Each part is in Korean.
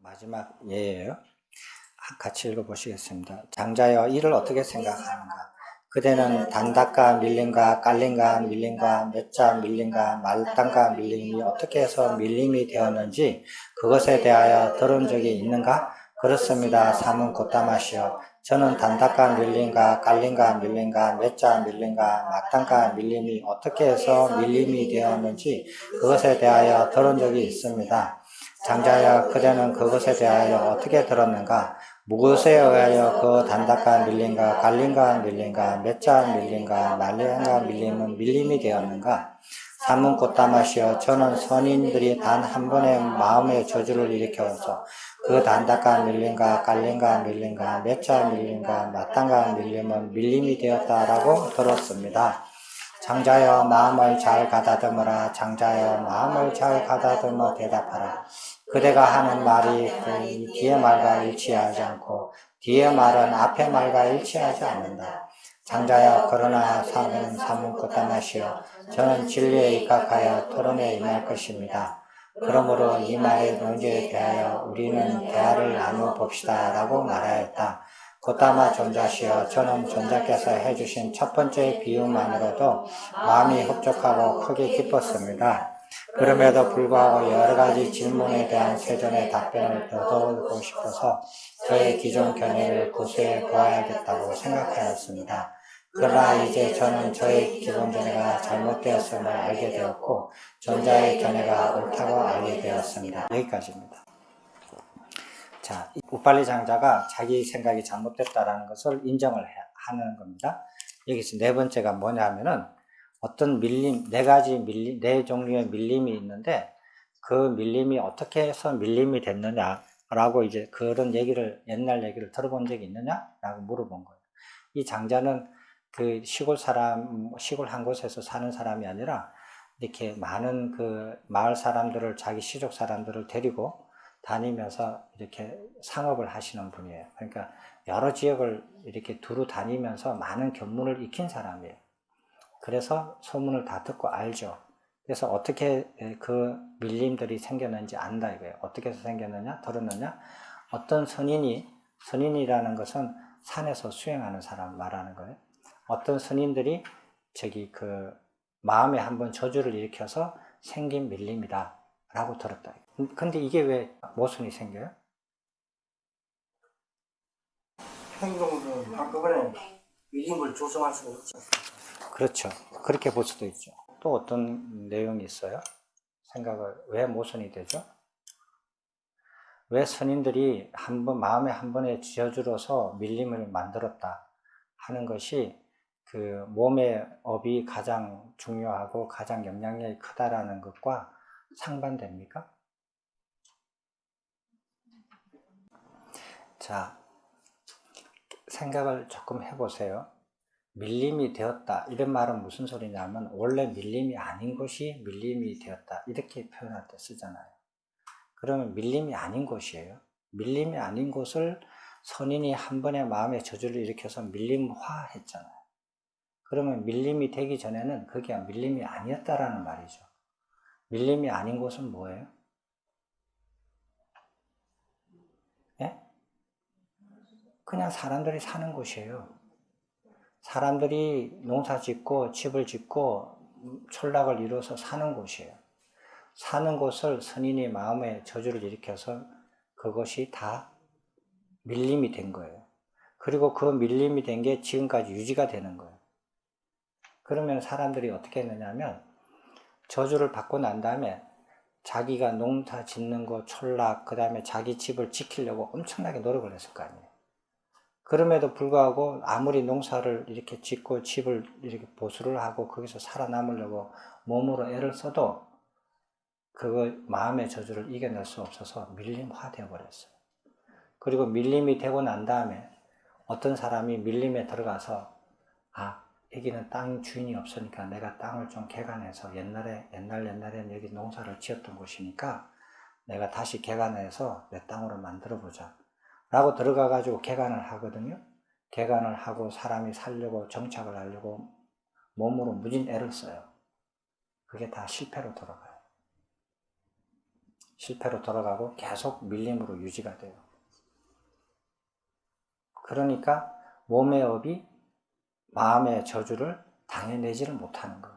마지막 예예요. 같이 읽어보시겠습니다. 장자여 이를 어떻게 생각하는가? 그대는 단닭과 밀림과 깔림과 밀림과 맷자 밀림과 말단과 밀림이 어떻게 해서 밀림이 되었는지 그것에 대하여 들은 적이 있는가? 그렇습니다. 삼은 곧다마시여. 저는 단닭과 밀림과 깔림과 밀림과 맷자 밀림과 마땅과 밀림이 어떻게 해서 밀림이 되었는지 그것에 대하여 들은 적이 있습니다. 장자여 그대는 그것에 대하여 어떻게 들었는가? 무엇에 의하여 그 단닭과 밀림과 갈림과 밀림과 맷자 밀림과 말림과 밀림은 밀림이 되었는가? 삼은 곧다마시여 저는 선인들이 단 한 번의 마음의 저주를 일으켜서 그 단닭과 밀림과 갈림과 밀림과 맷자 밀림과 마땅과 밀림은 밀림이 되었다라고 들었습니다. 장자여 마음을 잘 가다듬으라. 장자여 마음을 잘 가다듬어 대답하라. 그대가 하는 말이 뒤의 말과 일치하지 않고 뒤의 말은 앞의 말과 일치하지 않는다. 장자여 그러나 삼은 곧다마시여 저는 진리에 입각하여 토론에 임할 것입니다. 그러므로 이 말의 논지에 대하여 우리는 대화를 나누어 봅시다 라고 말하였다. 곧다마 존자시여 저는 존자께서 해주신 첫 번째 비유만으로도 마음이 흡족하고 크게 기뻤습니다. 그럼에도 불구하고 여러 가지 질문에 대한 세전의 답변을 얻어오고 싶어서 저의 기존 견해를 고수해 보아야겠다고 생각하였습니다. 그러나 이제 저는 저의 기존 견해가 잘못되었음을 알게 되었고 존자의 견해가 옳다고 알게 되었습니다. 여기까지입니다. 자, 우팔리 장자가 자기 생각이 잘못됐다라는 것을 인정을 하는 겁니다. 여기서 네 번째가 뭐냐면은 어떤 밀림, 네 종류의 밀림이 있는데 그 밀림이 어떻게 해서 밀림이 됐느냐라고 이제 그런 얘기를, 옛날 얘기를 들어본 적이 있느냐라고 물어본 거예요. 이 장자는 그 시골 한 곳에서 사는 사람이 아니라 이렇게 많은 그 마을 사람들을, 자기 시족 사람들을 데리고 다니면서 이렇게 상업을 하시는 분이에요. 그러니까 여러 지역을 이렇게 두루 다니면서 많은 견문을 익힌 사람이에요. 그래서 소문을 다 듣고 알죠. 그래서 어떻게 그 밀림들이 생겼는지 안다 이거예요. 어떻게 해서 생겼느냐, 들었느냐. 어떤 선인이라는 것은 산에서 수행하는 사람 말하는 거예요. 어떤 선인들이 그 마음에 한번 저주를 일으켜서 생긴 밀림이다 라고 들었다. 근데 이게 왜 모순이 생겨요? 행동으로 한꺼번에 밀림을 조성할 수가 없죠. 그렇죠. 그렇게 볼 수도 있죠. 또 어떤 내용이 있어요? 생각을 왜 모순이 되죠? 왜 선인들이 마음에 한 번에 저주로서 밀림을 만들었다 하는 것이 그 몸의 업이 가장 중요하고 가장 영향력이 크다라는 것과 상반됩니까? 자, 생각을 조금 해보세요. 밀림이 되었다 이런 말은 무슨 소리냐면 원래 밀림이 아닌 것이 밀림이 되었다 이렇게 표현할 때 쓰잖아요. 그러면 밀림이 아닌 곳이에요. 밀림이 아닌 곳을 선인이 한 번에 마음에 저주를 일으켜서 밀림화 했잖아요. 그러면 밀림이 되기 전에는 그게 밀림이 아니었다라는 말이죠. 밀림이 아닌 곳은 뭐예요? 예? 그냥 사람들이 사는 곳이에요. 사람들이 농사 짓고 집을 짓고 촌락을 이루어서 사는 곳이에요. 사는 곳을 선인이 마음에 저주를 일으켜서 그것이 다 밀림이 된 거예요. 그리고 그 밀림이 된 게 지금까지 유지가 되는 거예요. 그러면 사람들이 어떻게 했느냐면 저주를 받고 난 다음에 자기가 농사 짓는 거 촌락, 그 다음에 자기 집을 지키려고 엄청나게 노력을 했을 거 아니에요. 그럼에도 불구하고 아무리 농사를 이렇게 짓고 집을 이렇게 보수를 하고 거기서 살아남으려고 몸으로 애를 써도 그거 마음의 저주를 이겨낼 수 없어서 밀림화 되어버렸어요. 그리고 밀림이 되고 난 다음에 어떤 사람이 밀림에 들어가서 여기는 땅 주인이 없으니까 내가 땅을 좀 개간해서 옛날엔 여기 농사를 지었던 곳이니까 내가 다시 개간해서 내 땅으로 만들어보자 라고 들어가가지고 개간을 하거든요. 개간을 하고 사람이 살려고 정착을 하려고 몸으로 무진 애를 써요. 그게 다 실패로 돌아가요. 실패로 돌아가고 계속 밀림으로 유지가 돼요. 그러니까 몸의 업이 마음의 저주를 당해내지를 못하는 거예요.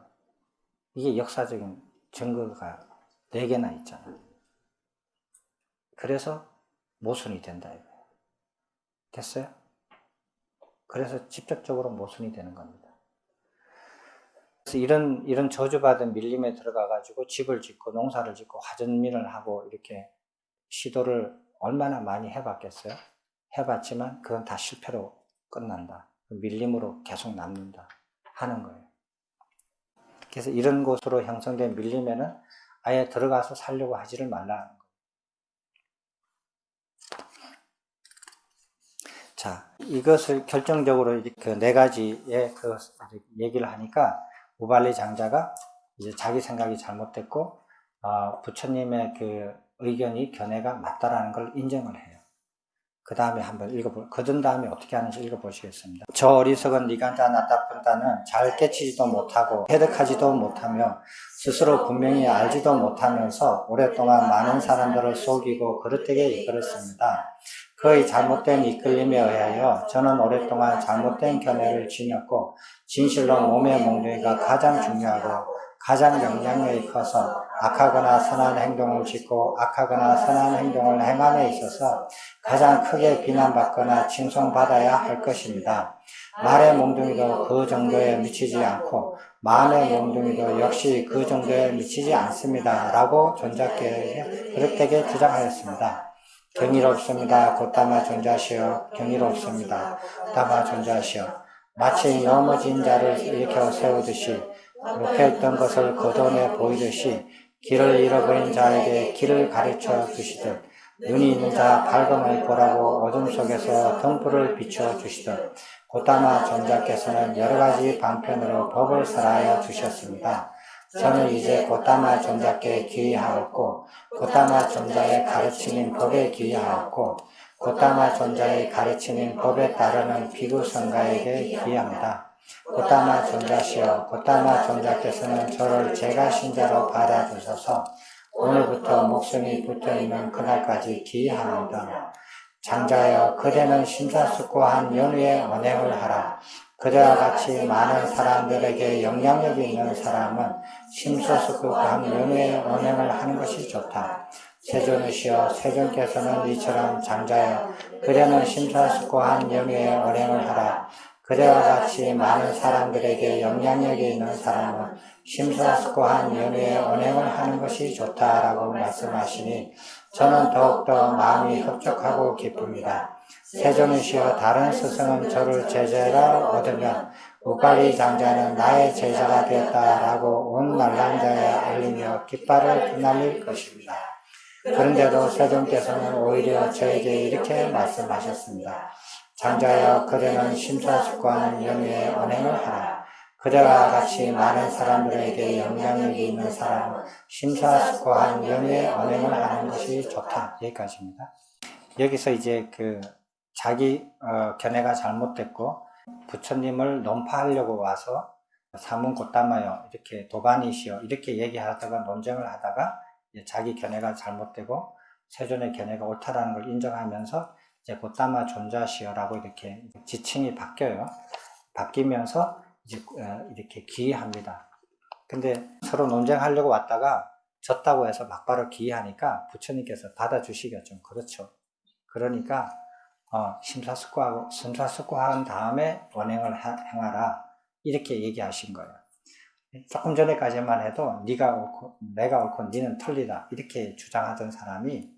이게 역사적인 증거가 4개나 있잖아요. 그래서 모순이 된다 이거예요. 됐어요? 그래서 직접적으로 모순이 되는 겁니다. 그래서 이런 저주받은 밀림에 들어가가지고 집을 짓고 농사를 짓고 화전민을 하고 이렇게 시도를 얼마나 많이 해봤겠어요? 해봤지만 그건 다 실패로 끝난다. 밀림으로 계속 남는다 하는 거예요. 그래서 이런 곳으로 형성된 밀림에는 아예 들어가서 살려고 하지를 말라는 거예요. 자, 이것을 결정적으로 그 4가지의 그 얘기를 하니까 우발리 장자가 이제 자기 생각이 잘못됐고 부처님의 그 의견이 견해가 맞다라는 걸 인정을 해요. 그 다음에 한번 거둔 다음에 어떻게 하는지 읽어보시겠습니다. 저 어리석은 니간자 나타푼다는 잘 깨치지도 못하고 해득하지도 못하며 스스로 분명히 알지도 못하면서 오랫동안 많은 사람들을 속이고 그릇되게 이끌었습니다. 그의 잘못된 이끌림에 의하여 저는 오랫동안 잘못된 견해를 지녔고 진실로 몸의 몽둥이가 가장 중요하고 가장 영향력이 커서 악하거나 선한 행동을 짓고 악하거나 선한 행동을 행함에 있어서 가장 크게 비난받거나 칭송받아야 할 것입니다. 말의 몽둥이도 그 정도에 미치지 않고 마음의 몽둥이도 역시 그 정도에 미치지 않습니다. 라고 존자께 그릇되게 주장하였습니다. 경이롭습니다. 고타마 존자시여. 경이롭습니다. 고타마 존자시여. 마치 넘어진 자를 일으켜 세우듯이 높였던 것을 거둬내 보이듯이 길을 잃어버린 자에게 길을 가르쳐 주시듯 눈이 있는 자 밝음을 보라고 어둠 속에서 등불을 비추어 주시듯 고타마 존자께서는 여러 가지 방편으로 법을 설하여 주셨습니다. 저는 이제 고타마 존자께 귀의하였고 고타마 존자의 가르치는 법에 귀의하였고 고타마 존자의 가르치는 법에 따르는 비구 성가에게 귀의합니다. 고타마 존자시여, 고타마 존자께서는 저를 제가 신자로 받아주셔서 오늘부터 목숨이 붙어있는 그날까지 기이합니다. 장자여, 그대는 심사숙고한 연후에 언행을 하라. 그대와 같이 많은 사람들에게 영향력이 있는 사람은 심사숙고한 연후에 언행을 하는 것이 좋다. 세존이시여, 세존께서는 이처럼 장자여, 그대는 심사숙고한 연후에 언행을 하라. 그대와 같이 많은 사람들에게 영향력이 있는 사람은 심사숙고한 연후에 언행을 하는 것이 좋다라고 말씀하시니 저는 더욱더 마음이 흡족하고 기쁩니다. 세존이시여, 다른 스승은 저를 제자라 얻으면 우발리 장자는 나의 제자가 되었다라고 온 날람자에 알리며 깃발을 휘날릴 것입니다. 그런데도 세존께서는 오히려 저에게 이렇게 말씀하셨습니다. 장자여, 그대는 심사숙고하는 연후에 언행을 하라. 그대와 같이 많은 사람들에게 영향력이 있는 사람은 심사숙고한 연후에 언행을 하는 것이 좋다. 여기까지입니다. 여기서 이제 그 자기 견해가 잘못됐고 부처님을 논파하려고 와서 사문고따마요, 이렇게 도반이시여 이렇게 얘기하다가 논쟁을 하다가 이제 자기 견해가 잘못되고 세존의 견해가 옳다라는 걸 인정하면서 이제 고따마 존자시여라고 이렇게 지칭이 바뀌어요. 바뀌면서 이제 이렇게 기이합니다. 근데 서로 논쟁하려고 왔다가 졌다고 해서 막바로 기이하니까 부처님께서 받아주시기가 좀 그렇죠. 그러니까 심사숙고한 다음에 원행을 행하라 이렇게 얘기하신 거예요. 조금 전에까지만 해도 네가 옳고 내가 옳고 니는 틀리다 이렇게 주장하던 사람이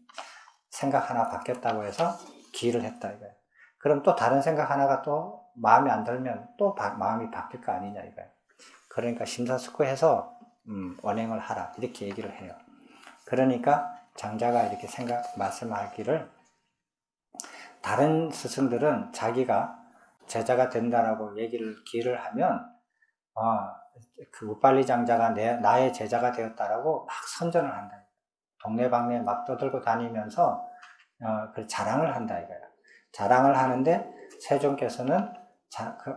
생각 하나 바뀌었다고 해서 기의를 했다 이거예요. 그럼 또 다른 생각 하나가 또 마음에 안 들면 또 마음이 바뀔 거 아니냐 이거예요. 그러니까 심사숙고해서 원행을 하라 이렇게 얘기를 해요. 그러니까 장자가 이렇게 말씀하기를 다른 스승들은 자기가 제자가 된다라고 기를 하면 그 우빨리 장자가 나의 제자가 되었다라고 막 선전을 한다. 동네방네 막 떠들고 다니면서 그 자랑을 한다 이거야. 자랑을 하는데 세존께서는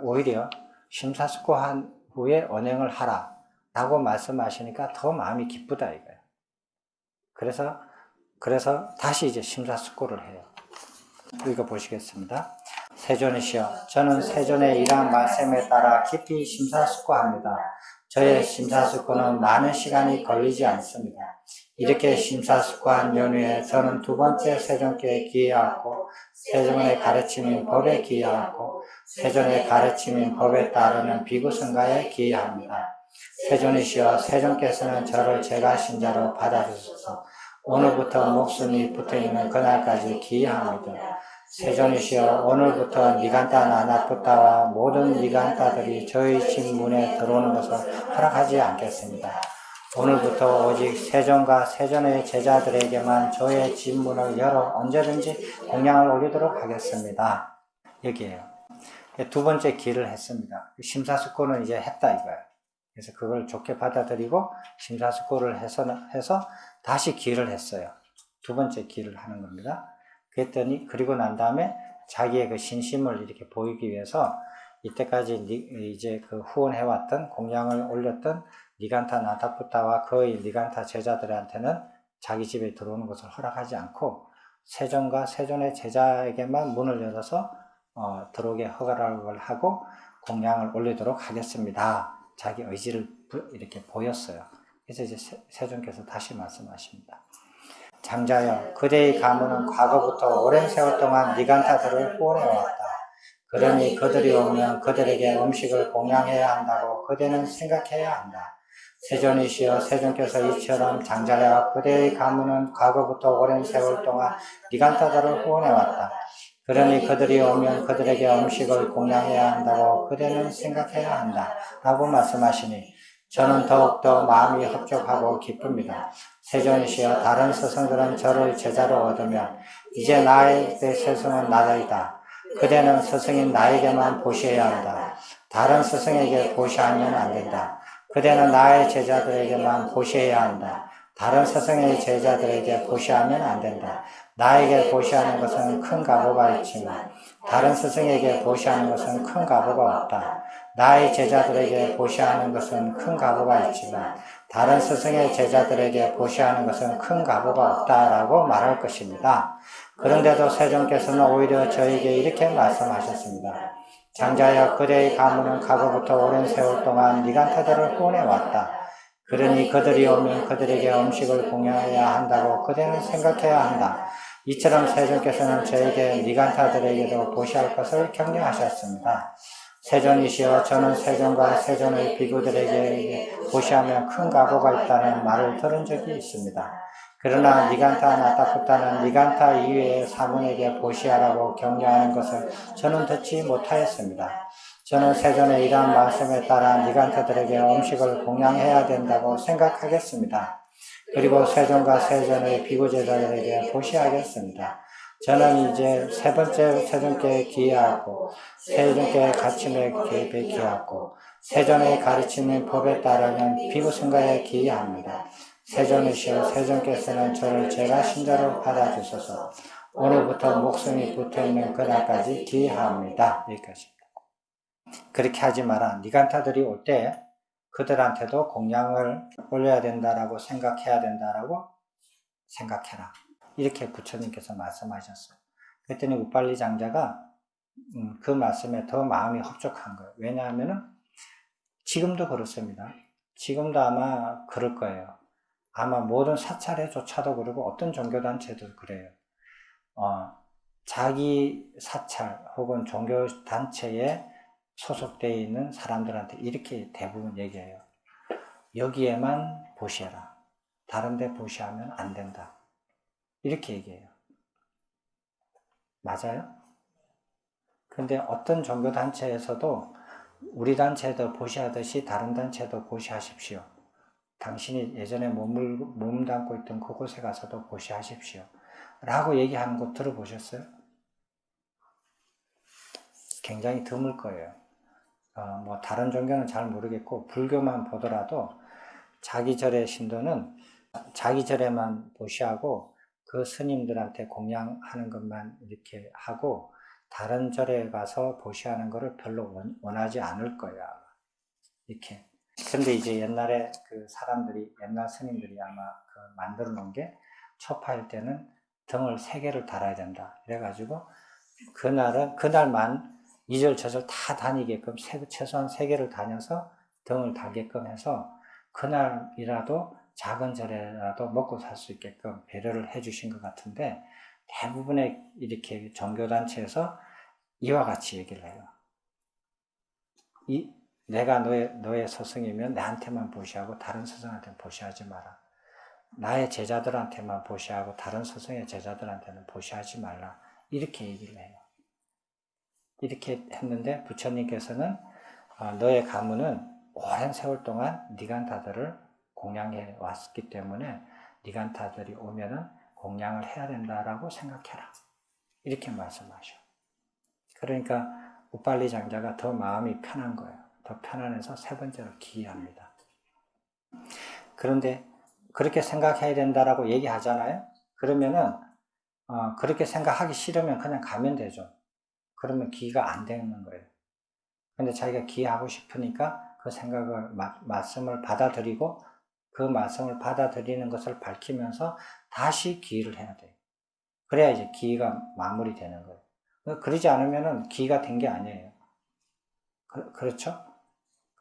오히려 심사숙고한 후에 언행을 하라 라고 말씀하시니까 더 마음이 기쁘다 이거야. 그래서 그래서 다시 이제 심사숙고를 해요. 읽어보시겠습니다. 세존이시여, 저는 세존의 이러한 말씀에 따라 깊이 심사숙고합니다. 저의 심사숙고는 많은 시간이 걸리지 않습니다. 이렇게 심사숙고한 연후에 저는 두 번째 세존께 기여하고 세존의 가르침인 법에 기여하고 세존의 가르침인 법에 따르는 비구성가에 기여합니다. 세존이시여, 세존께서는 저를 제가 신자로 받아주셔서 오늘부터 목숨이 붙어있는 그날까지 기여합니다. 세존이시여, 오늘부터 니간타 나나푸타와 모든 니간타들이 저희 집 문에 들어오는 것을 허락하지 않겠습니다. 오늘부터 오직 세존과 세존의 제자들에게만 저의 집 문을 열어 언제든지 공양을 올리도록 하겠습니다. 여기에요. 두 번째 기를 했습니다. 심사숙고는 이제 했다 이거예요. 그래서 그걸 좋게 받아들이고 심사숙고를 해서 다시 기를 했어요. 두 번째 기를 하는 겁니다. 그랬더니 그리고 난 다음에 자기의 그 신심을 이렇게 보이기 위해서 이때까지 이제 그 후원해왔던 공양을 올렸던 니간타 나타푸타와 거의 니간타 제자들한테는 자기 집에 들어오는 것을 허락하지 않고 세존과 세존의 제자에게만 문을 열어서 들어오게 허가를 하고 공양을 올리도록 하겠습니다. 자기 의지를 이렇게 보였어요. 그래서 이제 세존께서 다시 말씀하십니다. 장자여, 그대의 가문은 과거부터 오랜 세월 동안 니간타들을 후원해왔다. 그러니 그들이 오면 그들에게 음식을 공양해야 한다고 그대는 생각해야 한다. 세존이시여, 세존께서 이처럼 장자여, 그대의 가문은 과거부터 오랜 세월 동안 니간타들을 후원해왔다. 그러니 그들이 오면 그들에게 음식을 공양해야 한다고 그대는 생각해야 한다. 라고 말씀하시니 저는 더욱더 마음이 흡족하고 기쁩니다. 세존이시여, 다른 스승들은 저를 제자로 얻으면 이제 나의 스승은 나이다. 그대는 스승인 나에게만 보시해야 한다. 다른 스승에게 보시하면 안 된다. 그대는 나의 제자들에게만 보시해야 한다. 다른 스승의 제자들에게 보시하면 안 된다. 나에게 보시하는 것은 큰 가보가 있지만 다른 스승에게 보시하는 것은 큰 가보가 없다. 나의 제자들에게 보시하는 것은 큰 가보가 있지만 다른 스승의 제자들에게 보시하는 것은 큰 가보가 없다라고 말할 것입니다. 그런데도 세존께서는 오히려 저에게 이렇게 말씀하셨습니다. 장자여, 그대의 가문은 과거부터 오랜 세월 동안 니간타들을 후원해왔다. 그러니 그들이 오면 그들에게 음식을 공양해야 한다고 그대는 생각해야 한다. 이처럼 세존께서는 저에게 니간타들에게도 보시할 것을 격려하셨습니다. 세존이시여, 저는 세존과 세존의 비구들에게 보시하면 큰 가보가 있다는 말을 들은 적이 있습니다. 그러나 니간타 나타푸타는 니간타 이외의 사문에게 보시하라고 격려하는 것을 저는 듣지 못하였습니다. 저는 세존의 이러한 말씀에 따라 니간타들에게 음식을 공양해야 된다고 생각하겠습니다. 그리고 세존과 세존의 비구제자들에게 보시하겠습니다. 저는 이제 세 번째 세존께 기여하고 세존께 가르침에 기여하고 세존의 가르침인 법에 따르는 비구승가에 기여합니다. 세존이시여, 세존께서는 저를 제가 신자로 받아주셔서 오늘부터 목숨이 붙어있는 그날까지 기여합니다. 여기까지입니다. 그렇게 하지 마라. 니간타들이 올 때 그들한테도 공양을 올려야 된다라고 생각해야 된다라고 생각해라. 이렇게 부처님께서 말씀하셨어요. 그랬더니 우빨리 장자가 그 말씀에 더 마음이 흡족한 거예요. 왜냐하면은 지금도 그렇습니다. 지금도 아마 그럴 거예요. 아마 모든 사찰에조차도 그러고 어떤 종교단체도 그래요. 자기 사찰 혹은 종교단체에 소속되어 있는 사람들한테 이렇게 대부분 얘기해요. 여기에만 보시해라. 다른 데 보시하면 안 된다. 이렇게 얘기해요. 맞아요? 근데 어떤 종교단체에서도 우리 단체도 보시하듯이 다른 단체도 보시하십시오. 당신이 예전에 몸담고 있던 그곳에 가서도 보시하십시오. 라고 얘기하는 거 들어보셨어요? 굉장히 드물 거예요. 다른 종교는 잘 모르겠고, 불교만 보더라도 자기 절의 신도는 자기 절에만 보시하고 그 스님들한테 공양하는 것만 이렇게 하고 다른 절에 가서 보시하는 것을 별로 원하지 않을 거야. 이렇게. 근데 이제 옛날에 그 사람들이, 옛날 스님들이 아마 만들어 놓은 게 초파일 때는 등을 3개를 달아야 된다. 그래가지고 그날만 이절 저절 다 다니게끔 최소한 3개를 다녀서 등을 달게끔 해서 그날이라도 작은 절에라도 먹고 살 수 있게끔 배려를 해주신 것 같은데, 대부분의 이렇게 종교단체에서 이와 같이 얘기를 해요. 내가 너의 스승이면 나한테만 보시하고 다른 스승한테는 보시하지 마라. 나의 제자들한테만 보시하고 다른 스승의 제자들한테는 보시하지 말라. 이렇게 얘기를 해요. 이렇게 했는데 부처님께서는 너의 가문은 오랜 세월 동안 니간타들을 공양해 왔기 때문에 니간타들이 오면은 공양을 해야 된다라고 생각해라. 이렇게 말씀하셔. 그러니까 우빨리 장자가 더 마음이 편한 거예요. 더 편안해서 3번째로 기이합니다. 그런데 그렇게 생각해야 된다라고 얘기하잖아요. 그러면은 그렇게 생각하기 싫으면 그냥 가면 되죠. 그러면 기이가 안 되는 거예요. 근데 자기가 기이하고 싶으니까 그 생각을 말씀을 받아들이고 그 말씀을 받아들이는 것을 밝히면서 다시 기이를 해야 돼요. 그래야 이제 기이가 마무리되는 거예요. 그러지 않으면은 기이가 된 게 아니에요. 그렇죠?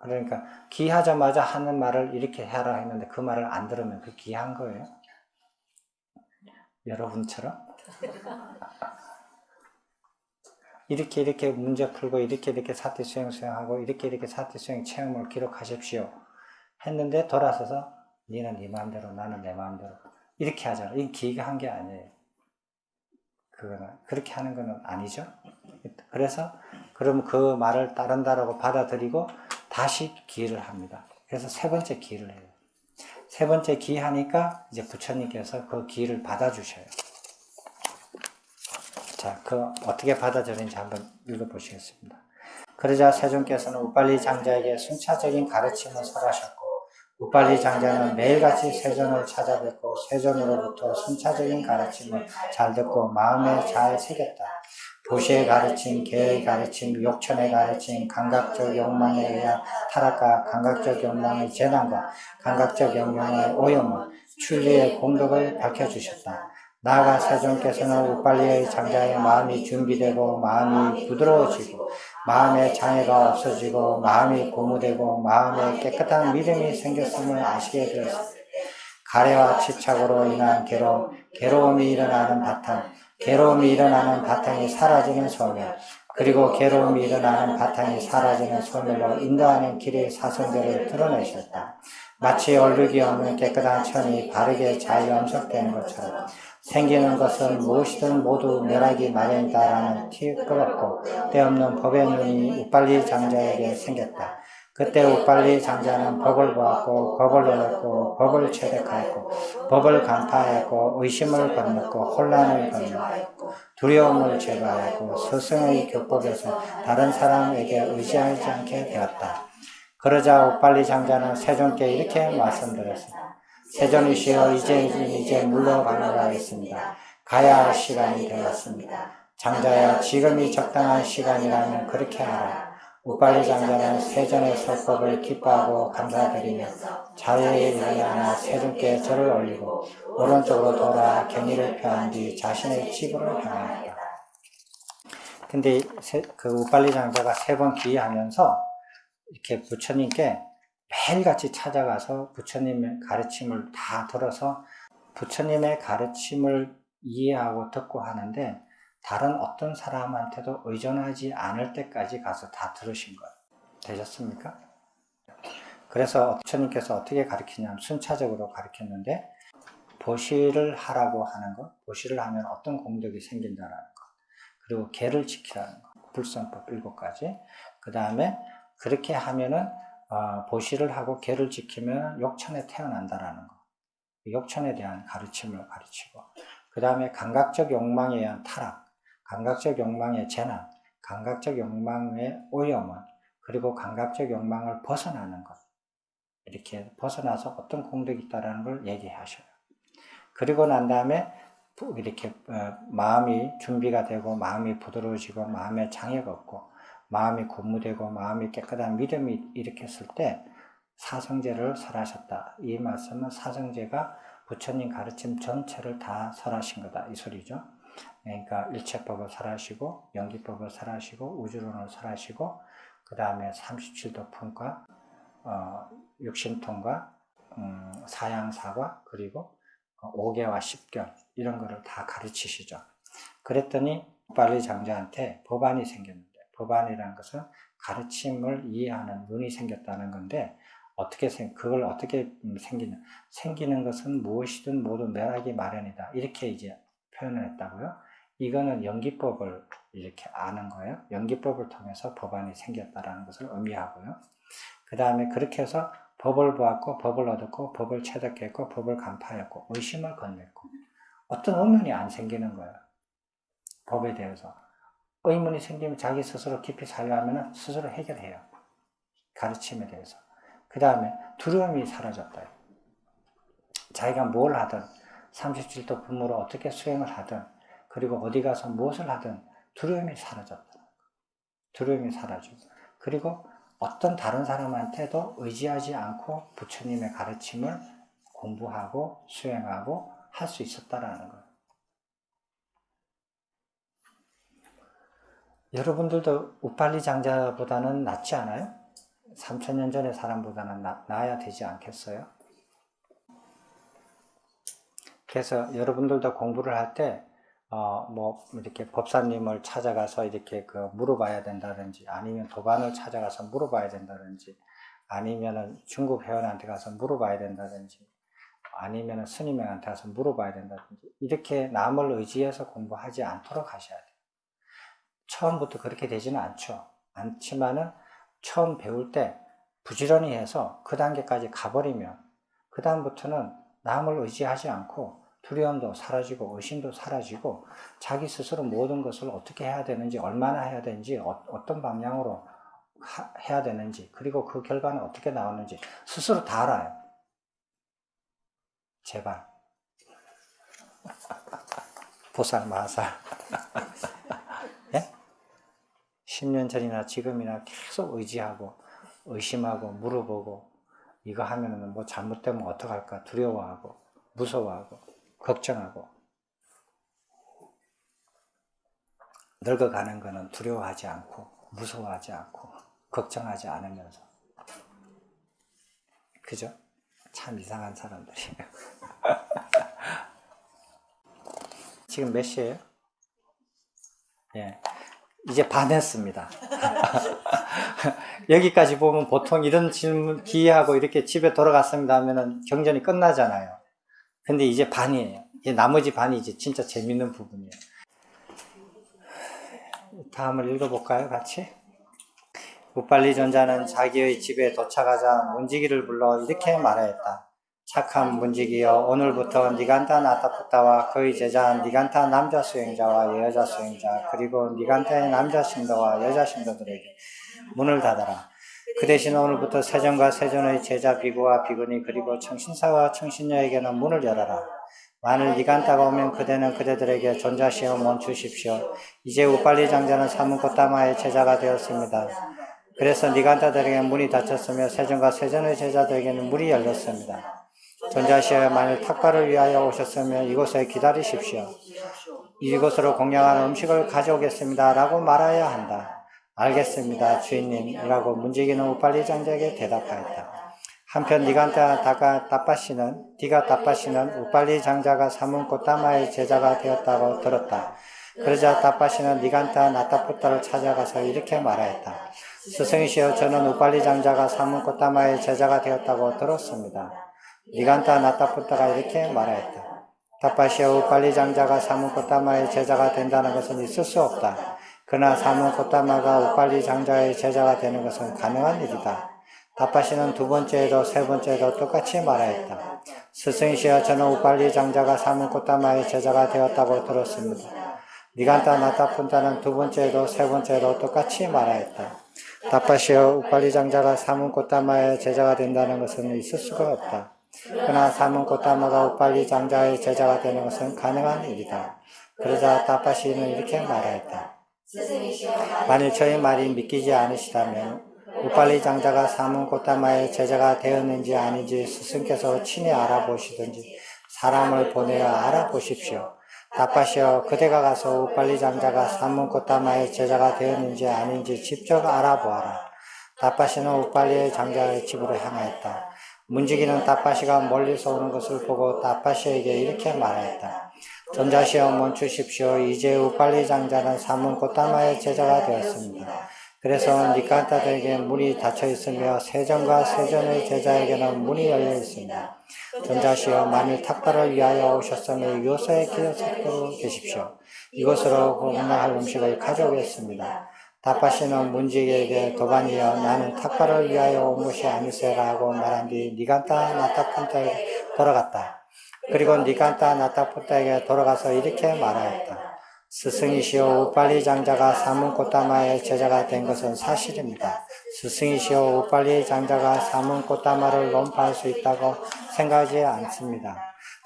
그러니까 기이하자마자 하는 말을 이렇게 해라 했는데 그 말을 안 들으면 그 기이한 거예요. 여러분처럼 이렇게 문제 풀고 이렇게 사티 수행하고 이렇게 사티 수행 체험을 기록하십시오 했는데 돌아서서 니는 네 마음대로 나는 내 마음대로 이렇게 하잖아. 이게 기이가 한 게 아니에요. 그렇게 하는 건 아니죠. 그래서 그럼 그 말을 따른다라고 받아들이고 다시 기이를 합니다. 그래서 3번째 기이를 해요. 3번째 기이하니까 이제 부처님께서 그 기이를 받아주셔요. 자, 어떻게 받아들이는지 한번 읽어보시겠습니다. 그러자 세존께서는 우빨리 장자에게 순차적인 가르침을 설하셨고, 우빨리 장자는 매일같이 세존을 찾아뵙고 세존으로부터 순차적인 가르침을 잘 듣고 마음에 잘 새겼다. 도시의 가르침, 계의 가르침, 욕천의 가르침, 감각적 욕망에 의한 타락과 감각적 욕망의 재난과 감각적 욕망의 오염을 출리의 공덕을 밝혀주셨다. 나아가 세존께서는 우빨리의 장자의 마음이 준비되고 마음이 부드러워지고 마음의 장애가 없어지고 마음이 고무되고 마음에 깨끗한 믿음이 생겼음을 아시게 되었습니다. 가래와 집착으로 인한 괴로움이 일어나는 바탕이 사라지는 소멸, 그리고 괴로움이 일어나는 바탕이 사라지는 소멸로 인도하는 길의 사성제를 드러내셨다. 마치 얼룩이 없는 깨끗한 천이 바르게 잘 염색되는 것처럼 생기는 것은 무엇이든 모두 멸하기 마련이다라는 티끌었고 때없는 법의 눈이 우빨리 장자에게 생겼다. 그때 우빨리 장자는 법을 보았고 법을 얻었고 법을 체득하였고 법을 간파하였고 의심을 건넜고 혼란을 건넜고 두려움을 제거하였고 스승의 교법에서 다른 사람에게 의지하지 않게 되었다. 그러자 우빨리 장자는 세존께 이렇게 말씀드렸습니다. 세존이시여 이제 물러가려고 하겠습니다. 가야 할 시간이 되었습니다. 장자야 지금이 적당한 시간이라면 그렇게 하라. 우빨리 장자는 세존의 설법을 기뻐하고 감사드리며 자리에 일어나 세존께 절을 올리고 오른쪽으로 돌아 경의를 표한 뒤 자신의 집으로 향하였다. 근데 그 우빨리 장자가 3번 기이하면서 이렇게 부처님께 매일같이 찾아가서 부처님의 가르침을 다 들어서 부처님의 가르침을 이해하고 듣고 하는데 다른 어떤 사람한테도 의존하지 않을 때까지 가서 다 들으신 거예요. 되셨습니까? 그래서 부처님께서 어떻게 가르치냐면 순차적으로 가르쳤는데 보시를 하라고 하는 것, 보시를 하면 어떤 공덕이 생긴다라는 것, 그리고 계를 지키라는 것, 불선법 7가지, 그 다음에 그렇게 하면은 보시를 하고 계를 지키면 욕천에 태어난다라는 거. 욕천에 대한 가르침을 가르치고 그 다음에 감각적 욕망에 의한 타락, 감각적 욕망의 재난, 감각적 욕망의 오염을 그리고 감각적 욕망을 벗어나는 것 이렇게 벗어나서 어떤 공덕이 있다라는 걸 얘기하셔요. 그리고 난 다음에 이렇게 마음이 준비가 되고 마음이 부드러워지고 마음에 장애가 없고 마음이 고무되고 마음이 깨끗한 믿음이 일으켰을 때 사성제를 설하셨다. 이 말씀은 사성제가 부처님 가르침 전체를 다 설하신 거다 이 소리죠. 그러니까 일체법을 설하시고 연기법을 설하시고 우주론을 설하시고 그 다음에 37도 품과 육신통과 사양사과 그리고 5개와 10결 이런 거를 다 가르치시죠. 그랬더니 우빨리 장자한테 법안이 생겼는데 법안이라는 것은 가르침을 이해하는 눈이 생겼다는 건데 그걸 어떻게 생기냐? 생기는 것은 무엇이든 모두 멸하기 마련이다. 이렇게 이제 표현을 했다고요. 이거는 연기법을 이렇게 아는 거예요. 연기법을 통해서 법안이 생겼다라는 것을 의미하고요. 그 다음에 그렇게 해서 법을 보았고, 법을 얻었고, 법을 체득했고, 법을 간파했고, 의심을 건넸고, 어떤 의문이 안 생기는 거예요. 법에 대해서. 의문이 생기면 자기 스스로 깊이 살려면 스스로 해결해요. 가르침에 대해서. 그 다음에 두려움이 사라졌다. 자기가 뭘 하든 37도 분무로 어떻게 수행을 하든 그리고 어디 가서 무엇을 하든 두려움이 사라졌다. 두려움이 사라지고 그리고 어떤 다른 사람한테도 의지하지 않고 부처님의 가르침을 공부하고 수행하고 할 수 있었다라는 거예요. 여러분들도 우빨리 장자보다는 낫지 않아요? 3000년 전의 사람보다는 나아야 되지 않겠어요? 그래서 여러분들도 공부를 할 때, 이렇게 법사님을 찾아가서 이렇게 물어봐야 된다든지, 아니면 도반을 찾아가서 물어봐야 된다든지, 아니면은 중국 회원한테 가서 물어봐야 된다든지, 아니면은 스님한테 가서 물어봐야 된다든지, 이렇게 남을 의지해서 공부하지 않도록 하셔야 돼요. 처음부터 그렇게 되지는 않지만은 처음 배울 때 부지런히 해서 그 단계까지 가버리면 그 다음부터는 남을 의지하지 않고 두려움도 사라지고 의심도 사라지고 자기 스스로 모든 것을 어떻게 해야 되는지 얼마나 해야 되는지 어떤 방향으로 해야 되는지 그리고 그 결과는 어떻게 나오는지 스스로 다 알아요. 제발 보살 마살 10년 전이나 지금이나 계속 의지하고 의심하고 물어보고 이거 하면은 뭐 잘못되면 어떡할까 두려워하고 무서워하고 걱정하고 늙어가는 거는 두려워하지 않고 무서워하지 않고 걱정하지 않으면서 그죠? 참 이상한 사람들이에요. 지금 몇 시예요? 예. 이제 반했습니다. 여기까지 보면 보통 이런 질문 기회하고 이렇게 집에 돌아갔습니다 하면은 경전이 끝나잖아요. 근데 이제 반이에요. 이제 나머지 반이 이제 진짜 재밌는 부분이에요. 다음을 읽어볼까요, 같이? 우빨리 전자는 자기의 집에 도착하자 문지기를 불러 이렇게 말하였다. 착한 문지기여, 오늘부터 니간타 나타푸타와 그의 제자 니간타 남자 수행자와 여자 수행자 그리고 니간타의 남자 신도와 여자 신도들에게 문을 닫아라. 그 대신 오늘부터 세존과 세존의 제자 비구와 비구니 그리고 청신사와 청신녀에게는 문을 열어라. 만일 니간타가 오면 그대는 그대들에게 존자시어 멈추십시오. 이제 우빨리 장자는 사문코타마의 제자가 되었습니다. 그래서 니간타들에게 문이 닫혔으며 세존과 세존의 제자들에게는 문이 열렸습니다. 존자시여, 만일 탁발을 위하여 오셨으면 이곳에 기다리십시오. 이곳으로 공양한 음식을 가져오겠습니다 라고 말해야 한다. 알겠습니다 주인님 이라고 문지기는 우빨리 장자에게 대답하였다. 한편 니간타 다빠시는 우빨리 장자가 사문코타마의 제자가 되었다고 들었다. 그러자 다빠시는 니간타 나타푸타를 찾아가서 이렇게 말하였다. 스승이시여, 저는 우빨리 장자가 사문코타마의 제자가 되었다고 들었습니다. 니간타 나타푸타가 이렇게 말하였다. 다빠시여, 우빨리 장자가 사문코타마의 제자가 된다는 것은 있을 수 없다. 그러나 사문코타마가 우빨리 장자의 제자가 되는 것은 가능한 일이다. 다빠시는 두 번째에도 세 번째에도 똑같이 말하였다. 스승이시여, 저는 우빨리 장자가 사문코타마의 제자가 되었다고 들었습니다. 니간타 나타푸타는 두 번째에도 세 번째에도 똑같이 말하였다. 다빠시여, 우빨리 장자가 사문코타마의 제자가 된다는 것은 있을 수가 없다. 그러나 사문코타마가 우빨리 장자의 제자가 되는 것은 가능한 일이다. 그러자 다빠시는 이렇게 말하였다. 만일 저의 말이 믿기지 않으시다면 우빨리 장자가 사문 고타마의 제자가 되었는지 아닌지 스승께서 친히 알아보시든지 사람을 보내어 알아보십시오. 답하시어 그대가 가서 우빨리 장자가 사문 고타마의 제자가 되었는지 아닌지 직접 알아보아라. 답하시는 우빨리의 장자의 집으로 향하였다. 문지기는 답하시가 멀리서 오는 것을 보고 답하시에게 이렇게 말하였다. 전자시여 멈추십시오. 이제 우빨리 장자는 사문 고타마의 제자가 되었습니다. 그래서 니칸타들에게 문이 닫혀 있으며 세전과 세전의 제자에게는 문이 열려 있습니다. 전자시여 만일 탁발을 위하여 오셨으면 요소에 기어서고 계십시오. 이곳으로 공양할 음식을 가져오겠습니다. 답하시는 문지기에게 도반이여 나는 탁발을 위하여 온 것이 아니세라고 말한 뒤 니간타 나타푼타에게 돌아갔다. 그리고 니간타 나타푼타에게 돌아가서 이렇게 말하였다. 스승이시여 우빨리 장자가 사문 고타마의 제자가 된 것은 사실입니다. 스승이시여 우빨리 장자가 사문 고타마를 논파할 수 있다고 생각하지 않습니다.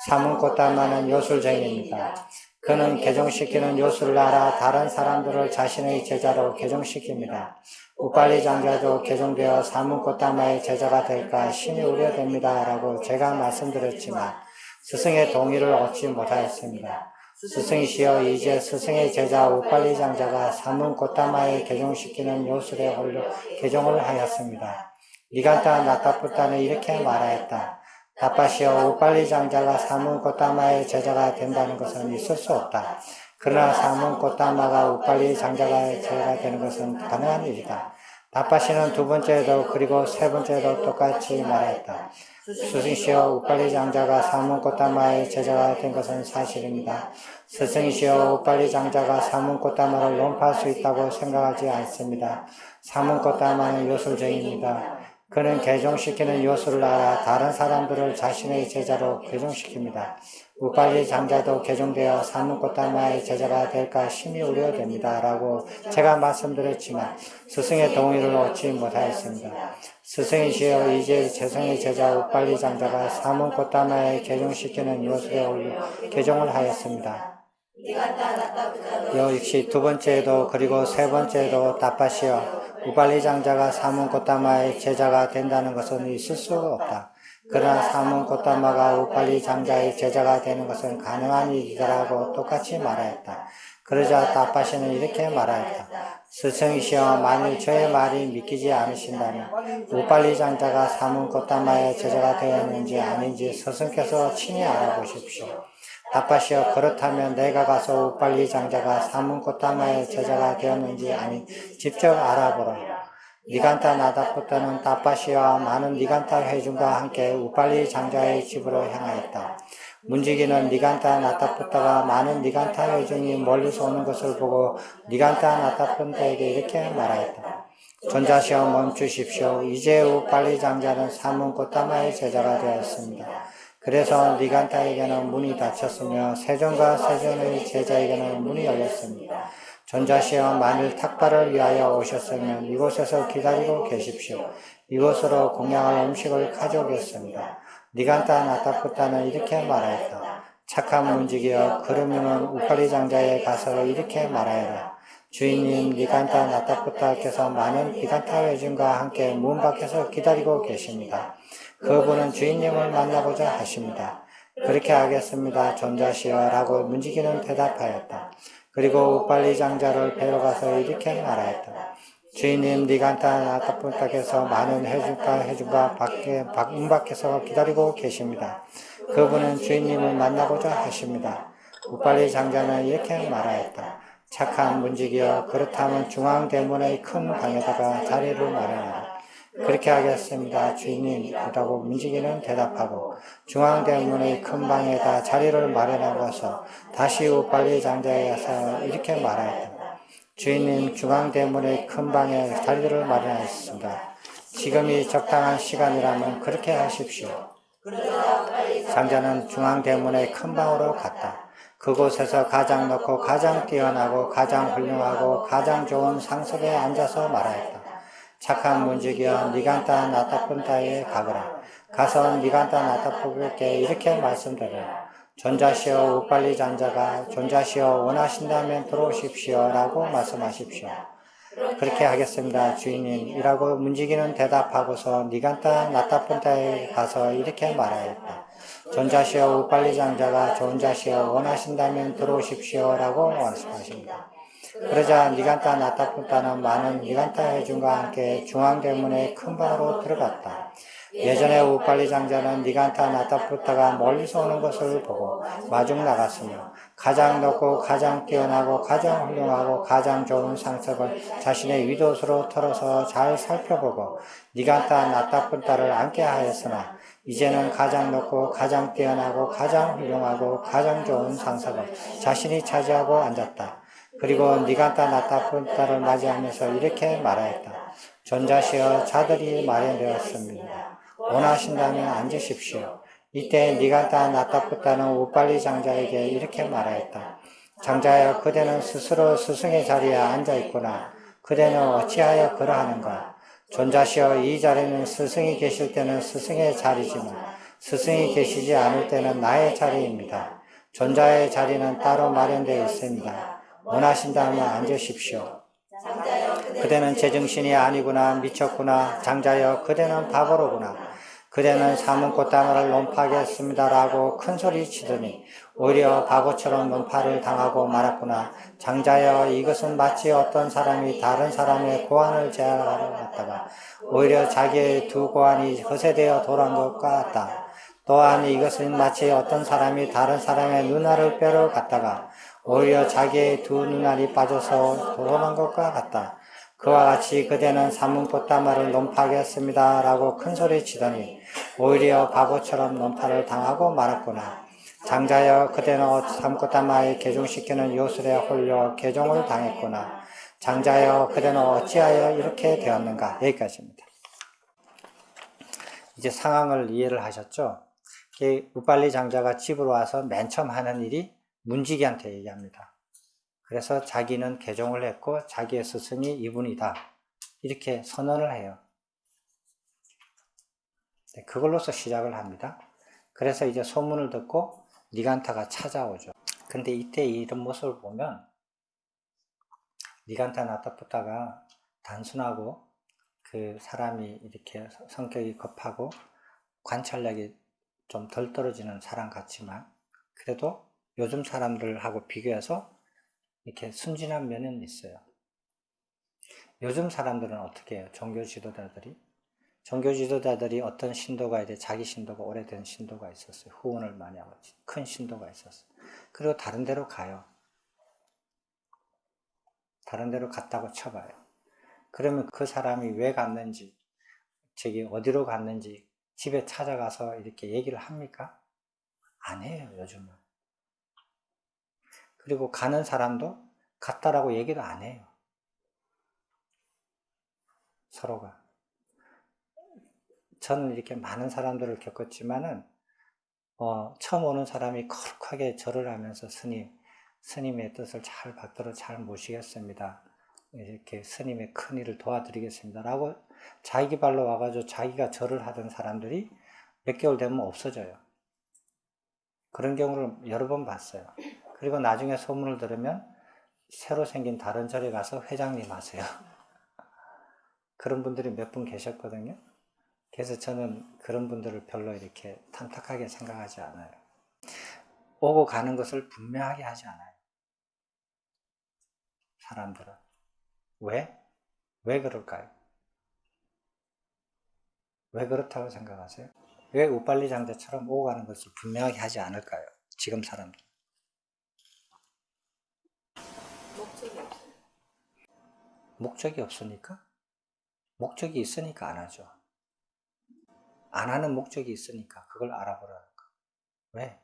사문 고타마는 요술쟁이입니다. 그는 개종시키는 요술을 알아 다른 사람들을 자신의 제자로 개종시킵니다. 우빨리 장자도 개종되어 사문 고타마의 제자가 될까 심히 우려됩니다. 라고 제가 말씀드렸지만 스승의 동의를 얻지 못하였습니다. 스승이시여 이제 스승의 제자 우빨리 장자가 사문 고타마에 개종시키는 요술에 홀려 개종을 하였습니다. 니간타 나타푸타는 이렇게 말하였다. 답하시어 우빨리 장자가 사문 고타마의 제자가 된다는 것은 있을 수 없다. 그러나 사문 고타마가 우빨리 장자가 제자가 되는 것은 가능한 일이다. 답하시는 두 번째도 그리고 세 번째도 똑같이 말하였다. 스승이시여 우빨리 장자가 사문 고타마의 제자가 된 것은 사실입니다. 스승이시여 우빨리 장자가 사문 고타마를 논파할 수 있다고 생각하지 않습니다. 사문 고타마는 요술쟁이입니다. 그는 개종시키는 요술을 알아 다른 사람들을 자신의 제자로 개종시킵니다. 우빨리 장자도 개종되어 사문 고타마의 제자가 될까 심히 우려됩니다. 라고 제가 말씀드렸지만 스승의 동의를 얻지 못하였습니다. 스승이시여 이제 재성의 제자 우빨리 장자가 사문 고타마에 개종시키는 요술에 올려 개종을 하였습니다. 역시 두 번째도 그리고 세 번째도 답하시어 우빨리 장자가 사문 고타마의 제자가 된다는 것은 있을 수 없다. 그러나 사문 고타마가 우빨리 장자의 제자가 되는 것은 가능한 일이라고 똑같이 말하였다. 그러자 답하시는 이렇게 말하였다. 스승이시여 만일 저의 말이 믿기지 않으신다면 우빨리 장자가 사문 고타마의 제자가 되었는지 아닌지 스승께서 친히 알아보십시오. 답하시어 그렇다면 내가 가서 우빨리 장자가 사문 고타마의 제자가 되었는지 아닌지 직접 알아보라. 니간타 나다푸타는 답하시어 많은 니간타 회중과 함께 우빨리 장자의 집으로 향하였다. 문지기는 니간타 나타푸타가 많은 니간타 회중이 멀리서 오는 것을 보고 니간타 나타푼타에게 이렇게 말하였다. 전자시어 멈추십시오. 이제 우빨리 장자는 사문 고타마의 제자가 되었습니다. 그래서 니간타에게는 문이 닫혔으며 세존과 세존의 제자에게는 문이 열렸습니다. 전자시여 만일 탁발을 위하여 오셨으면 이곳에서 기다리고 계십시오. 이곳으로 공양할 음식을 가져오겠습니다. 니간타 나타푸타는 이렇게 말하였다. 착한 문지기여 그러면은 우빨리 장자에 가서 이렇게 말하여라. 주인님 니간타 나타푸타께서 많은 니간타 회중과 함께 문 밖에서 기다리고 계십니다. 그분은 주인님을 만나고자 하십니다. 그렇게 하겠습니다. 전자시여 라고 문지기는 대답하였다. 그리고 우빨리 장자를 뵈러 가서 이렇게 말하였다. 주인님 니간타 나타푸타께서 많은 회중과 문 밖에서 기다리고 계십니다. 그분은 주인님을 만나고자 하십니다. 우빨리 장자는 이렇게 말하였다. 착한 문지기여 그렇다면 중앙대문의 큰 방에다가 자리를 마련하라. 그렇게 하겠습니다. 주인님 라고 문지기는 대답하고 중앙대문의 큰 방에다 자리를 마련하고서 다시 우빨리 장자에 가서 이렇게 말하였다. 주인님 중앙대문의 큰 방에 자리를 마련하였습니다. 지금이 적당한 시간이라면 그렇게 하십시오. 장자는 중앙대문의 큰 방으로 갔다. 그곳에서 가장 높고 가장 뛰어나고 가장 훌륭하고 가장 좋은 상석에 앉아서 말하였다. 착한 문지기여 니간타 나타푼타에 가거라. 가서 니간타 나타푼타께 이렇게 말씀드려라. 존자시여 우빨리 장자가 존자시여 원하신다면 들어오십시오 라고 말씀하십시오. 그렇게 하겠습니다, 주인님. 이라고 문지기는 대답하고서 니간타 나타푼타에 가서 이렇게 말하였다. 존자시여 우빨리 장자가 존자시여 원하신다면 들어오십시오 라고 말씀하십니다. 그러자 니간타 나타푼타는 많은 니간타 회중과 함께 중앙대문의 큰 방으로 들어갔다. 예전에 우빨리 장자는 니간타 나타푼타가 멀리서 오는 것을 보고 마중 나갔으며 가장 높고 가장 뛰어나고 가장 훌륭하고 가장 좋은 상석을 자신의 윗옷으로 털어서 잘 살펴보고 니간타 나타푼타를 앉게 하였으나 이제는 가장 높고 가장 뛰어나고 가장 훌륭하고 가장 좋은 상석을 자신이 차지하고 앉았다. 그리고 니간타 나타푼타를 맞이하면서 이렇게 말하였다. 존자시여 자들이 마련되었습니다. 원하신다면 앉으십시오. 이때 니간타 나타푼타는 우빨리 장자에게 이렇게 말하였다. 장자여 그대는 스스로 스승의 자리에 앉아있구나. 그대는 어찌하여 그러하는가? 존자시여 이 자리는 스승이 계실 때는 스승의 자리지만 스승이 계시지 않을 때는 나의 자리입니다. 존자의 자리는 따로 마련되어 있습니다. 원하신다면 앉으십시오. 그대는 제정신이 아니구나. 미쳤구나. 장자여 그대는 바보로구나. 그대는 사문 꽃다마를 논파하겠습니다라고 큰 소리 치더니 오히려 바보처럼 논파를 당하고 말았구나. 장자여 이것은 마치 어떤 사람이 다른 사람의 고안을 제하러 갔다가 오히려 자기의 두 고안이 허세되어 돌아온 것 같다. 또한 이것은 마치 어떤 사람이 다른 사람의 눈알을 빼러 갔다가 오히려 자기의 두 눈알이 빠져서 돌아온 것과 같다. 그와 같이 그대는 사문꽃다마를 논파하겠습니다 라고 큰소리 치더니 오히려 바보처럼 논파를 당하고 말았구나. 장자여 그대는 사문꽃다마에 개종시키는 요술에 홀려 개종을 당했구나. 장자여 그대는 어찌하여 이렇게 되었는가. 여기까지입니다. 이제 상황을 이해를 하셨죠? 우빨리 장자가 집으로 와서 맨 처음 하는 일이 문지기한테 얘기합니다. 그래서 자기는 개종을 했고 자기의 스승이 이분이다. 이렇게 선언을 해요. 그걸로서 시작을 합니다. 그래서 이제 소문을 듣고 니간타가 찾아오죠. 근데 이때 이런 모습을 보면 니간타 나타푸타가 단순하고 그 사람이 이렇게 성격이 급하고 관찰력이 좀 덜 떨어지는 사람 같지만 그래도 요즘 사람들하고 비교해서 이렇게 순진한 면은 있어요. 요즘 사람들은 어떻게 해요? 종교 지도자들이 어떤 신도가 이제 자기 신도가 오래된 신도가 있었어요. 후원을 많이 하고 큰 신도가 있었어요. 그리고 다른 데로 가요. 다른 데로 갔다고 쳐봐요. 그러면 그 사람이 왜 갔는지, 어디로 갔는지 집에 찾아가서 이렇게 얘기를 합니까? 안 해요, 요즘은. 그리고 가는 사람도 갔다라고 얘기도 안 해요. 서로가. 저는 이렇게 많은 사람들을 겪었지만은, 처음 오는 사람이 거룩하게 절을 하면서 스님의 뜻을 잘 받들어 잘 모시겠습니다. 이렇게 스님의 큰 일을 도와드리겠습니다. 라고 자기 발로 와가지고 자기가 절을 하던 사람들이 몇 개월 되면 없어져요. 그런 경우를 여러 번 봤어요. 그리고 나중에 소문을 들으면 새로 생긴 다른 절에 가서 회장님 하세요. 그런 분들이 몇 분 계셨거든요. 그래서 저는 그런 분들을 별로 이렇게 탐탁하게 생각하지 않아요. 오고 가는 것을 분명하게 하지 않아요. 사람들은. 왜? 왜 그럴까요? 왜 그렇다고 생각하세요? 왜 우빨리 장자처럼 오고 가는 것을 분명하게 하지 않을까요? 지금 사람들. 목적이 없어요. 목적이 없으니까? 목적이 있으니까 안 하죠. 안 하는 목적이 있으니까 그걸 알아보라는 거. 왜?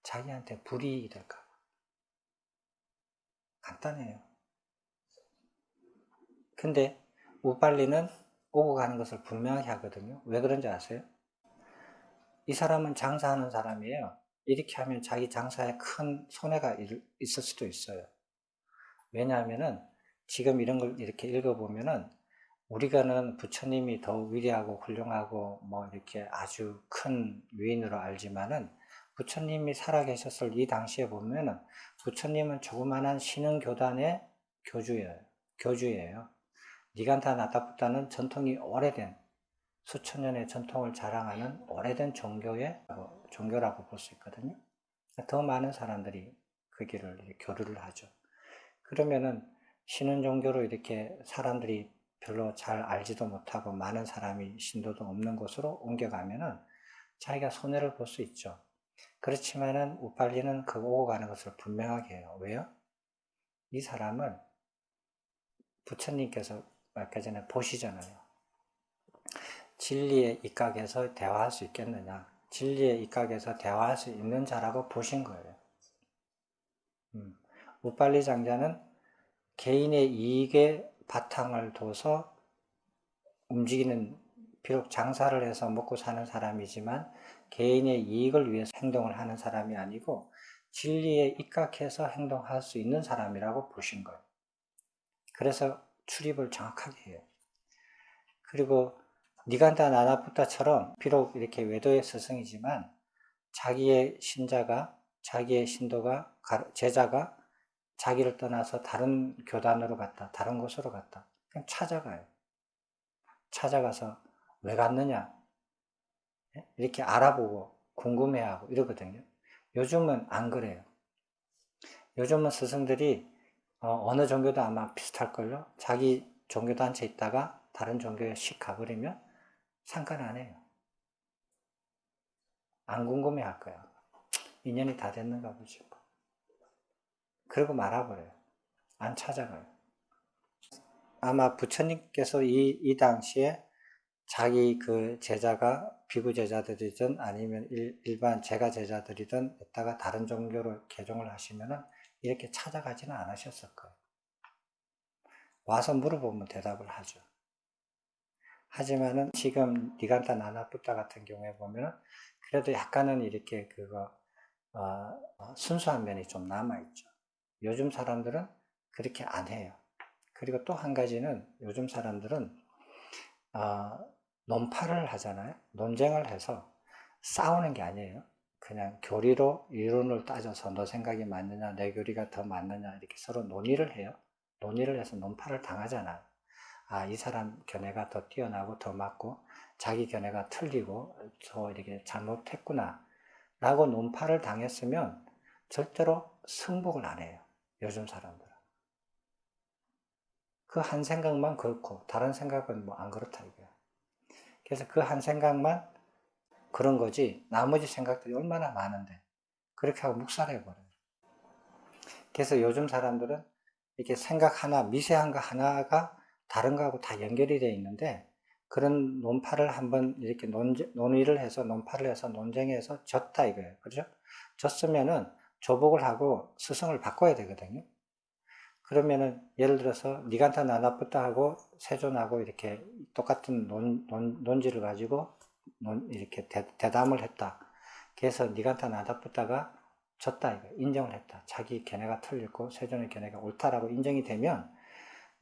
자기한테 불이익이 될까 봐. 간단해요. 근데 우빨리는 오고 가는 것을 분명하게 하거든요. 왜 그런지 아세요? 이 사람은 장사하는 사람이에요. 이렇게 하면 자기 장사에 큰 손해가 있을 수도 있어요. 왜냐하면은 지금 이런 걸 이렇게 읽어보면은 우리가는 부처님이 더 위대하고 훌륭하고 뭐 이렇게 아주 큰 위인으로 알지만은 부처님이 살아계셨을 이 당시에 보면은 부처님은 조그만한 신흥교단의 교주예요. 교주예요. 니간타 나타푸타는 전통이 오래된 수천 년의 전통을 자랑하는 오래된 종교라고 볼 수 있거든요. 더 많은 사람들이 그 길을 교류를 하죠. 그러면은 신은 종교로 이렇게 사람들이 별로 잘 알지도 못하고 많은 사람이 신도도 없는 곳으로 옮겨가면은 자기가 손해를 볼 수 있죠. 그렇지만은 우팔리는 그 오고 가는 것을 분명하게 해요. 왜요? 이 사람은 부처님께서 아까 전에 보시잖아요. 진리에 입각해서 대화할 수 있겠느냐? 진리에 입각해서 대화할 수 있는 자라고 보신 거예요. 우팔리 장자는 개인의 이익에 바탕을 둬서 움직이는, 비록 장사를 해서 먹고 사는 사람이지만 개인의 이익을 위해서 행동을 하는 사람이 아니고 진리에 입각해서 행동할 수 있는 사람이라고 보신 거예요. 그래서 출입을 정확하게 해요. 그리고 니간타 나나푸타처럼 비록 이렇게 외도의 스승이지만 자기의 신자가, 자기의 신도가, 제자가 자기를 떠나서 다른 교단으로 갔다, 다른 곳으로 갔다. 그냥 찾아가요. 찾아가서 왜 갔느냐? 이렇게 알아보고 궁금해하고 이러거든요. 요즘은 안 그래요. 요즘은 스승들이 어느 종교도 아마 비슷할걸요. 자기 종교단체 있다가 다른 종교에 씩 가버리면 상관 안 해요. 안 궁금해 할 거야. 인연이 다 됐는가 보지. 그러고 말아버려요. 안 찾아가요. 아마 부처님께서 이 당시에 자기 그 제자가 비구 제자들이든 아니면 일반 제가 제자들이든 했다가 다른 종교로 개종을 하시면은 이렇게 찾아가지는 않으셨을 거예요. 와서 물어보면 대답을 하죠. 하지만은 지금 니간타 나나푸타 같은 경우에 보면은 그래도 약간은 이렇게 순수한 면이 좀 남아있죠. 요즘 사람들은 그렇게 안 해요. 그리고 또 한 가지는 요즘 사람들은 논파를 하잖아요. 논쟁을 해서 싸우는 게 아니에요. 그냥 교리로 이론을 따져서 너 생각이 맞느냐, 내 교리가 더 맞느냐 이렇게 서로 논의를 해요. 논의를 해서 논파를 당하잖아요. 이 사람 견해가 더 뛰어나고 더 맞고 자기 견해가 틀리고 더 이렇게 잘못했구나 라고 논파를 당했으면 절대로 승복을 안 해요. 요즘 사람들은. 그 한 생각만 그렇고 다른 생각은 뭐 안 그렇다 이거예요. 그래서 그 한 생각만 그런 거지 나머지 생각들이 얼마나 많은데 그렇게 하고 묵살해버려요. 그래서 요즘 사람들은 이렇게 생각 하나, 미세한 거 하나가 다른 거하고 다 연결이 되어 있는데 그런 논파를 한번 이렇게 논의를 해서 논파를 해서 논쟁해서 졌다 이거예요. 그렇죠? 졌으면은 조복을 하고 스승을 바꿔야 되거든요. 그러면은 예를 들어서 니간타 나나푸타 하고 세존하고 이렇게 똑같은 논지를 가지고 이렇게 대담을 했다. 그래서 니간타 나나푸타가 졌다 이거 인정을 했다. 자기 견해가 틀리고 세존의 견해가 옳다라고 인정이 되면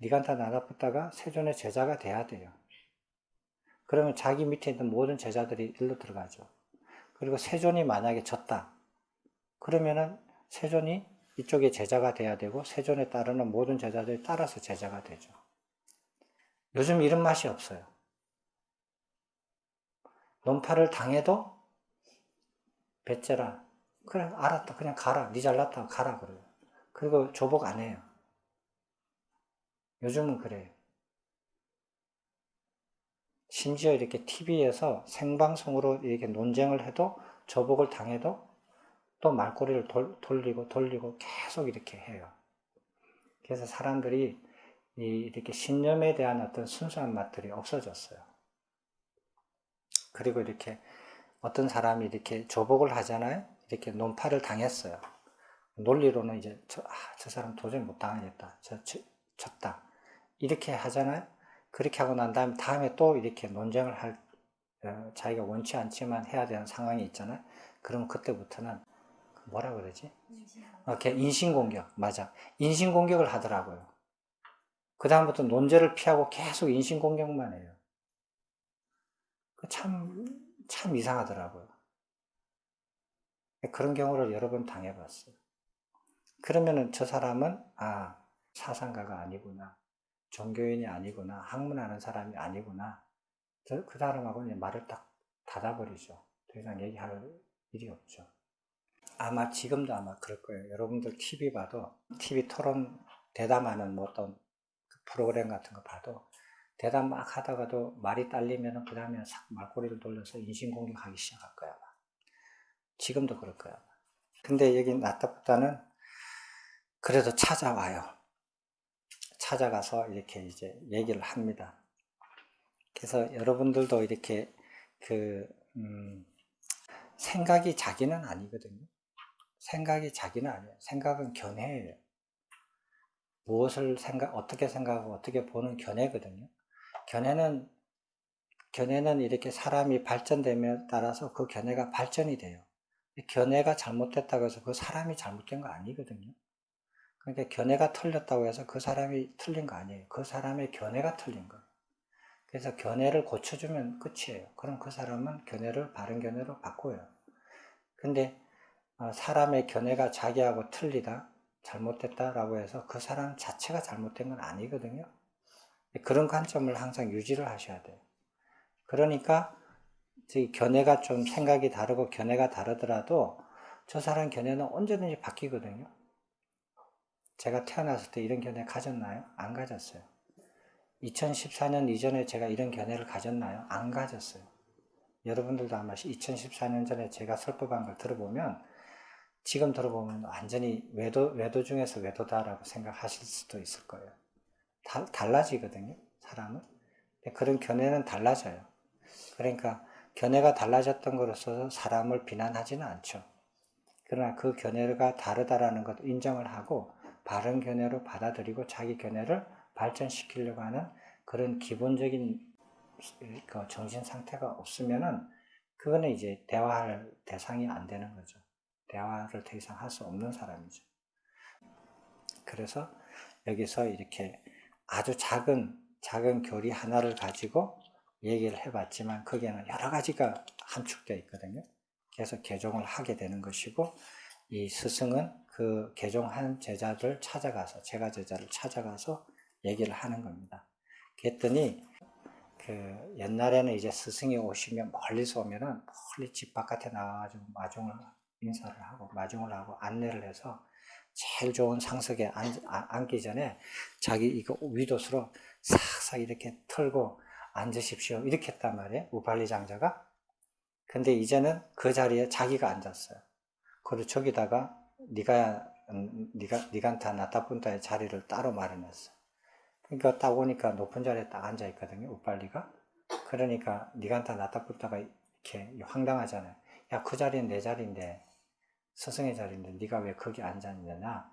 니간타 나나푸타가 세존의 제자가 돼야 돼요. 그러면 자기 밑에 있는 모든 제자들이 일로 들어가죠. 그리고 세존이 만약에 졌다. 그러면은 세존이 이쪽에 제자가 돼야 되고 세존에 따르는 모든 제자들이 따라서 제자가 되죠. 요즘 이런 맛이 없어요. 논파를 당해도 배째라. 그래 알았다 그냥 가라. 니 잘났다 가라 그래요. 그리고 조복 안 해요. 요즘은 그래요. 심지어 이렇게 TV에서 생방송으로 이렇게 논쟁을 해도 조복을 당해도 또 말꼬리를 돌리고 계속 이렇게 해요. 그래서 사람들이 이렇게 신념에 대한 어떤 순수한 맛들이 없어졌어요. 그리고 이렇게 어떤 사람이 이렇게 조복을 하잖아요. 이렇게 논파를 당했어요. 논리로는 이제 저 사람 도저히 못 당하겠다. 졌다. 이렇게 하잖아요. 그렇게 하고 난 다음에 또 이렇게 논쟁을 자기가 원치 않지만 해야 되는 상황이 있잖아요. 그러면 그때부터는 뭐라 그러지? 인신공격. 맞아. 인신공격을 하더라고요. 그 다음부터 논제를 피하고 계속 인신공격만 해요. 참 이상하더라고요. 그런 경우를 여러 번 당해봤어요. 그러면은 저 사람은 사상가가 아니구나. 종교인이 아니구나, 학문하는 사람이 아니구나, 그 사람하고는 이제 말을 딱 닫아버리죠. 더 이상 얘기할 일이 없죠. 아마 지금도 아마 그럴 거예요. 여러분들 TV 봐도, TV 토론 대담하는 뭐 어떤 프로그램 같은 거 봐도 대담 막 하다가도 말이 딸리면 그 다음에 싹 말꼬리를 돌려서 인신공격하기 시작할 거야. 아마. 지금도 그럴 거야. 아마. 근데 여기 나타보다는 그래도 찾아와요. 찾아가서 이렇게 이제 얘기를 합니다. 그래서 여러분들도 이렇게 생각이 자기는 아니거든요. 생각이 자기는 아니에요. 생각은 견해예요. 무엇을 어떻게 생각하고 어떻게 보는 견해거든요. 견해는 이렇게 사람이 발전됨에 따라서 그 견해가 발전이 돼요. 견해가 잘못됐다고 해서 그 사람이 잘못된 거 아니거든요. 그러니까 견해가 틀렸다고 해서 그 사람이 틀린 거 아니에요. 그 사람의 견해가 틀린 거예요. 그래서 견해를 고쳐주면 끝이에요. 그럼 그 사람은 견해를 바른 견해로 바꿔요. 근데 사람의 견해가 자기하고 틀리다, 잘못됐다라고 해서 그 사람 자체가 잘못된 건 아니거든요. 그런 관점을 항상 유지를 하셔야 돼요. 그러니까 견해가 좀 생각이 다르고 견해가 다르더라도 저 사람 견해는 언제든지 바뀌거든요. 제가 태어났을 때 이런 견해 가졌나요? 안 가졌어요. 2014년 이전에 제가 이런 견해를 가졌나요? 안 가졌어요. 여러분들도 아마 2014년 전에 제가 설법한 걸 들어보면 지금 들어보면 완전히 외도 중에서 외도다라고 생각하실 수도 있을 거예요. 달라지거든요, 사람은. 그런 견해는 달라져요. 그러니까 견해가 달라졌던 것으로서 사람을 비난하지는 않죠. 그러나 그 견해가 다르다라는 것을 인정을 하고 바른 견해로 받아들이고 자기 견해를 발전시키려고 하는 그런 기본적인 정신 상태가 없으면은 그거는 이제 대화할 대상이 안 되는 거죠. 대화를 더 이상 할 수 없는 사람이죠. 그래서 여기서 이렇게 아주 작은 교리 하나를 가지고 얘기를 해봤지만 거기에는 여러 가지가 함축되어 있거든요. 그래서 개종을 하게 되는 것이고 이 스승은 그 개종한 제자를 찾아가서 제가 제자를 찾아가서 얘기를 하는 겁니다. 그랬더니 옛날에는 이제 스승이 오시면 멀리서 오면은 멀리 집 바깥에 나와가지고 마중을 하고 안내를 해서 제일 좋은 상석에 앉기 전에 자기 이거 위도수로 싹싹 이렇게 털고 앉으십시오 이렇게 했단 말이에요. 우팔리 장자가. 근데 이제는 그 자리에 자기가 앉았어요. 그리고 저기다가 니간타 나타푼타의 자리를 따로 마련했어. 그러니까 딱 오니까 높은 자리에 딱 앉아 있거든요. 우팔리가. 그러니까 니간타 나타푼타가 이렇게 황당하잖아요. 야, 그 자리는 내 자리인데 스승의 자리인데 네가 왜 거기 앉아 있느냐?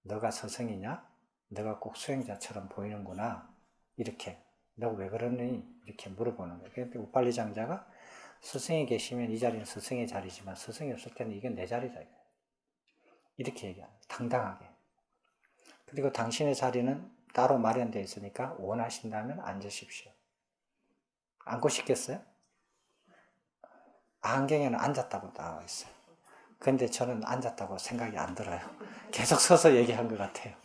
너가 스승이냐? 너가 꼭 수행자처럼 보이는구나. 이렇게. 너 왜 그러니? 이렇게 물어보는 거예요. 그런데 우팔리 장자가 스승이 계시면 이 자리는 스승의 자리지만 스승이 없을 때는 이건 내 자리다. 이렇게 얘기합니다. 당당하게. 그리고 당신의 자리는 따로 마련되어 있으니까 원하신다면 앉으십시오. 앉고 싶겠어요? 안경에는 앉았다고 나와 있어요. 근데 저는 앉았다고 생각이 안 들어요. 계속 서서 얘기한 것 같아요.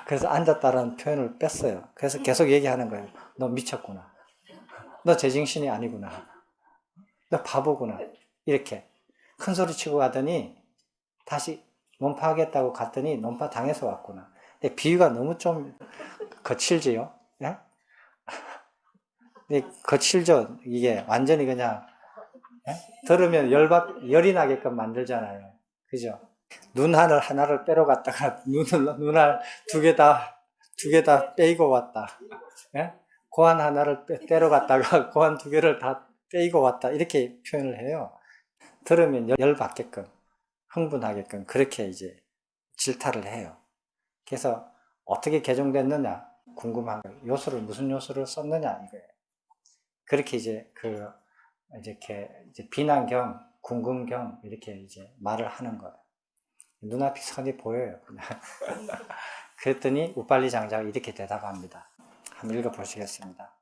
그래서 앉았다는 표현을 뺐어요. 그래서 계속 얘기하는 거예요. 너 미쳤구나. 너 제정신이 아니구나. 너 바보구나. 이렇게 큰 소리 치고 가더니 다시 논파하겠다고 갔더니 논파 당해서 왔구나. 근데 비유가 너무 좀 거칠지요. 예? 거칠죠. 이게 완전히 그냥 예? 들으면 열이 나게끔 만들잖아요. 그죠? 눈알 하나를 빼러 갔다가 눈알 두 개 다 빼고 왔다. 예? 고안 하나를 빼러 갔다가 고안 두 개를 다 빼고 왔다. 이렇게 표현을 해요. 들으면 열받게끔, 흥분하게끔 그렇게 이제 질타를 해요. 그래서 어떻게 개종됐느냐 궁금한 거예요. 무슨 요소를 썼느냐 이거예요. 그렇게 이제 이렇게 비난 겸 궁금 겸 이렇게 이제 말을 하는 거예요. 눈앞이 선이 보여요. 그랬더니 우팔리 장자가 이렇게 대답합니다. 한번 읽어보시겠습니다.